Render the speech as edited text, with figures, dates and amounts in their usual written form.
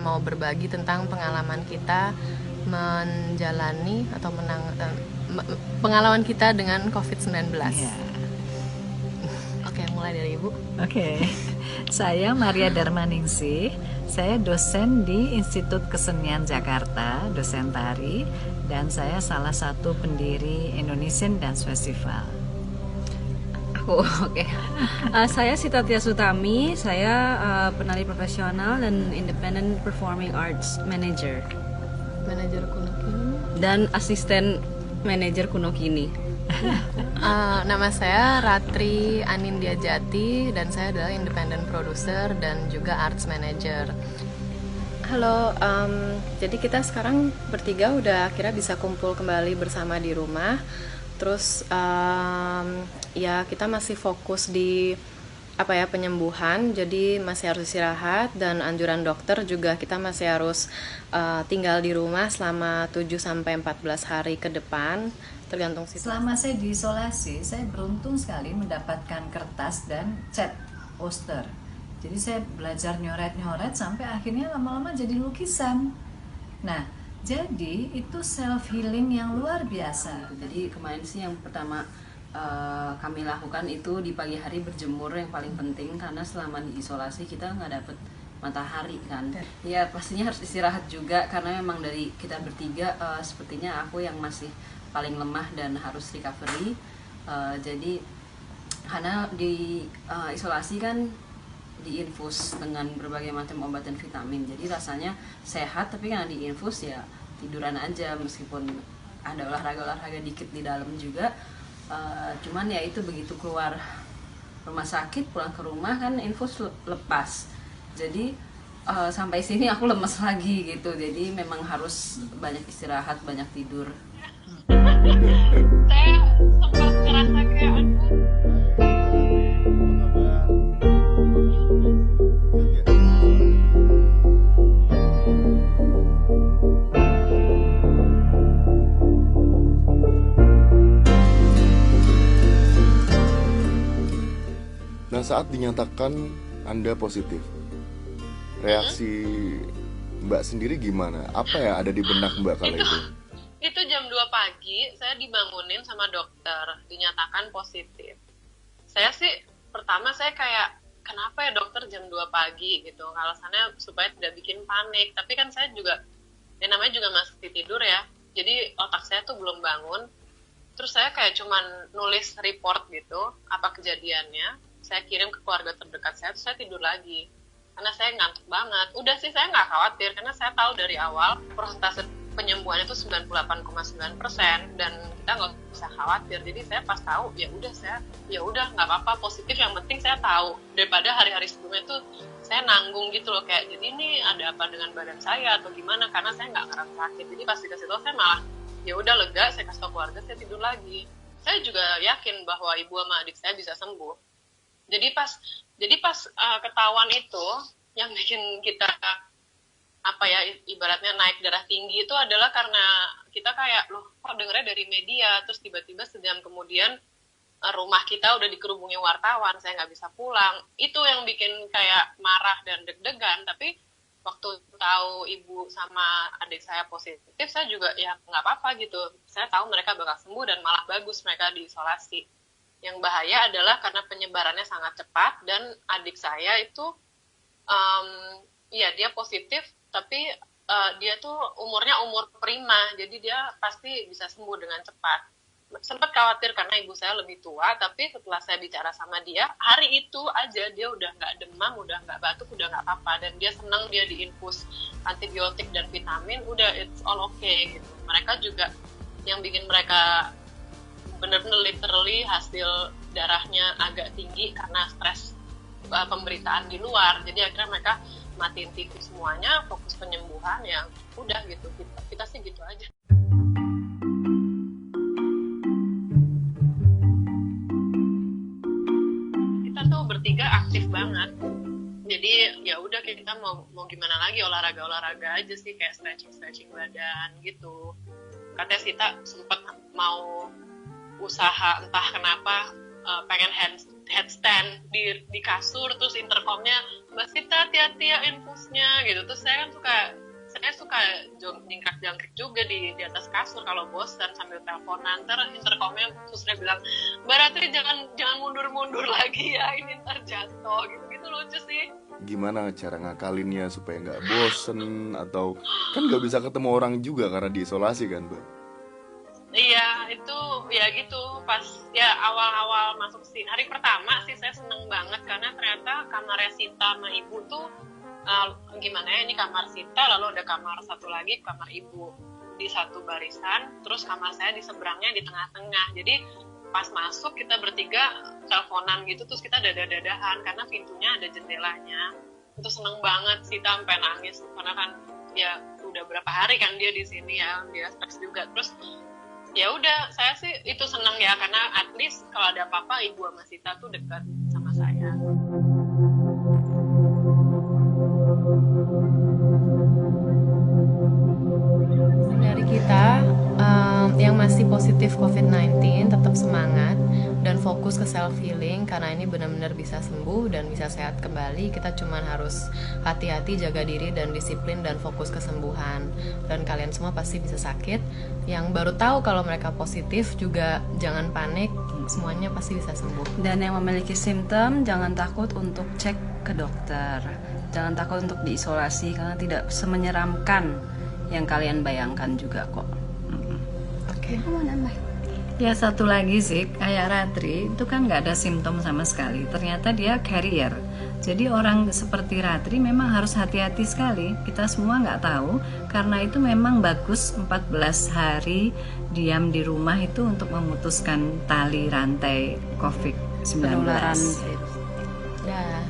mau berbagi tentang pengalaman kita menjalani atau pengalaman kita dengan COVID-19. Ya. Oke, mulai dari Ibu. Oke. Saya Maria Darmaningsih. Saya dosen di Institut Kesenian Jakarta, dosen tari, dan saya salah satu pendiri Indonesian Dance Festival. Oke. Saya Sita Tia Sutami, saya penari profesional dan Independent Performing Arts Manager Manajer Kuno Kini. dan asisten manajer Kuno Kini. Nama saya Ratri Anindya Jati dan saya adalah independent producer dan juga arts manager. Halo, jadi kita sekarang bertiga udah akhirnya bisa kumpul kembali bersama di rumah. Terus ya kita masih fokus di penyembuhan, jadi masih harus istirahat dan anjuran dokter juga kita masih harus tinggal di rumah selama 7-14 hari ke depan tergantung situasi. Selama saya diisolasi, saya beruntung sekali mendapatkan kertas dan cat poster. Jadi saya belajar nyoret-nyoret sampai akhirnya lama-lama jadi lukisan. Nah, jadi itu self healing yang luar biasa. Jadi kemarin sih yang pertama kami lakukan itu di pagi hari berjemur, yang paling penting karena selama diisolasi kita nggak dapet matahari kan. Ya pastinya harus istirahat juga karena memang dari kita bertiga sepertinya aku yang masih paling lemah dan harus recovery. Jadi karena di isolasi kan diinfus dengan berbagai macam obat dan vitamin, jadi rasanya sehat, tapi karena diinfus ya tiduran aja meskipun ada olahraga dikit di dalam juga. Cuman ya itu begitu keluar rumah sakit pulang ke rumah kan infus lepas, jadi sampai sini aku lemes lagi gitu, jadi memang harus banyak istirahat, banyak tidur. Saya sempat ngerasa kayak Nah, saat dinyatakan Anda positif, reaksi Mbak sendiri gimana? Apa yang ada di benak Mbak kala itu? itu jam 2 pagi saya dibangunin sama dokter, dinyatakan positif. Saya sih pertama saya kayak kenapa ya dokter jam 2 pagi gitu, alasannya supaya tidak bikin panik, tapi kan saya juga namanya juga masih tidur ya, jadi otak saya tuh belum bangun. Terus saya kayak cuman nulis report gitu apa kejadiannya, saya kirim ke keluarga terdekat saya, terus saya tidur lagi karena saya ngantuk banget. Udah sih saya nggak khawatir karena saya tahu dari awal persentase penyembuhan itu 98,9% dan kita nggak usah khawatir. Jadi saya pas tahu ya udah nggak apa-apa, positif, yang penting saya tahu, daripada hari-hari sebelumnya tuh saya nanggung gitu loh, kayak jadi ini ada apa dengan badan saya atau gimana, karena saya nggak ngerasa sakit. Jadi pas dikasih tahu saya malah ya udah lega, saya kasih tahu keluarga, saya tidur lagi. Saya juga yakin bahwa ibu sama adik saya bisa sembuh. Jadi pas ketahuan itu yang bikin kita ibaratnya naik darah tinggi itu adalah karena kita kayak loh kok dengernya dari media, terus tiba-tiba sejam kemudian rumah kita udah dikerubungi wartawan, saya nggak bisa pulang. Itu yang bikin kayak marah dan deg-degan. Tapi waktu tahu ibu sama adik saya positif, saya juga ya nggak apa-apa gitu. Saya tahu mereka bakal sembuh dan malah bagus mereka diisolasi. Yang bahaya adalah karena penyebarannya sangat cepat dan adik saya itu dia positif, tapi dia tuh umurnya umur prima, jadi dia pasti bisa sembuh dengan cepat. Sempat khawatir karena ibu saya lebih tua, tapi setelah saya bicara sama dia, hari itu aja dia udah nggak demam, udah nggak batuk, udah nggak apa-apa, dan dia senang, dia diinfus antibiotik dan vitamin, udah it's all okay gitu. Mereka juga yang bikin mereka benar-benar literally hasil darahnya agak tinggi karena stres pemberitaan di luar. Jadi akhirnya mereka matiin TV semuanya, fokus penyembuhan, yang udah gitu. Kita sih gitu aja. Kita tuh bertiga aktif banget. Jadi ya udah kita mau gimana lagi, olahraga aja sih, kayak stretching badan gitu. Katanya Sita sempat mau usaha entah kenapa pengen headstand di kasur, terus intercomnya Mbak Sita hati-hati ya infusnya gitu. Terus saya suka jingkrak-jangkrik juga di atas kasur kalau bosan sambil teleponan. Ntar intercomnya susternya bilang, Mbak Ratri jangan mundur-mundur lagi ya, ini ntar jatuh gitu lucu sih. Gimana cara ngakalinnya supaya nggak bosen, atau kan nggak bisa ketemu orang juga karena diisolasi kan, Mbak? Iya, itu ya gitu. Pas ya awal-awal masuk sih, hari pertama sih saya seneng banget karena ternyata kamarnya Sita sama Ibu tuh gimana ya, ini kamar Sita, lalu ada kamar satu lagi, kamar Ibu di satu barisan, terus kamar saya di seberangnya di tengah-tengah. Jadi pas masuk kita bertiga teleponan gitu, terus kita dada-dadahan karena pintunya ada jendelanya. Itu seneng banget, Sita sampai nangis karena kan ya udah berapa hari kan dia di sini ya, dia stres juga. Terus ya udah, saya sih itu seneng ya karena at least kalau ada apa-apa Ibu sama Sita tuh dekat sama saya. Dari kita yang masih positif COVID-19 tetap semangat dan fokus ke self healing karena ini benar-benar bisa sembuh dan bisa sehat kembali. Kita cuma harus hati-hati, jaga diri dan disiplin dan fokus kesembuhan. Dan kalian semua pasti bisa sakit. Yang baru tahu kalau mereka positif juga jangan panik, semuanya pasti bisa sembuh. Dan yang memiliki simptom jangan takut untuk cek ke dokter. Jangan takut untuk diisolasi karena tidak semenyeramkan yang kalian bayangkan juga kok. Oke. Mau nambah? Ya satu lagi sih, kayak Ratri itu kan nggak ada simptom sama sekali. Ternyata dia carrier. Jadi orang seperti Ratri memang harus hati-hati sekali. Kita semua nggak tahu, karena itu memang bagus 14 hari diam di rumah itu untuk memutuskan tali rantai COVID-19. Penularan. Ya.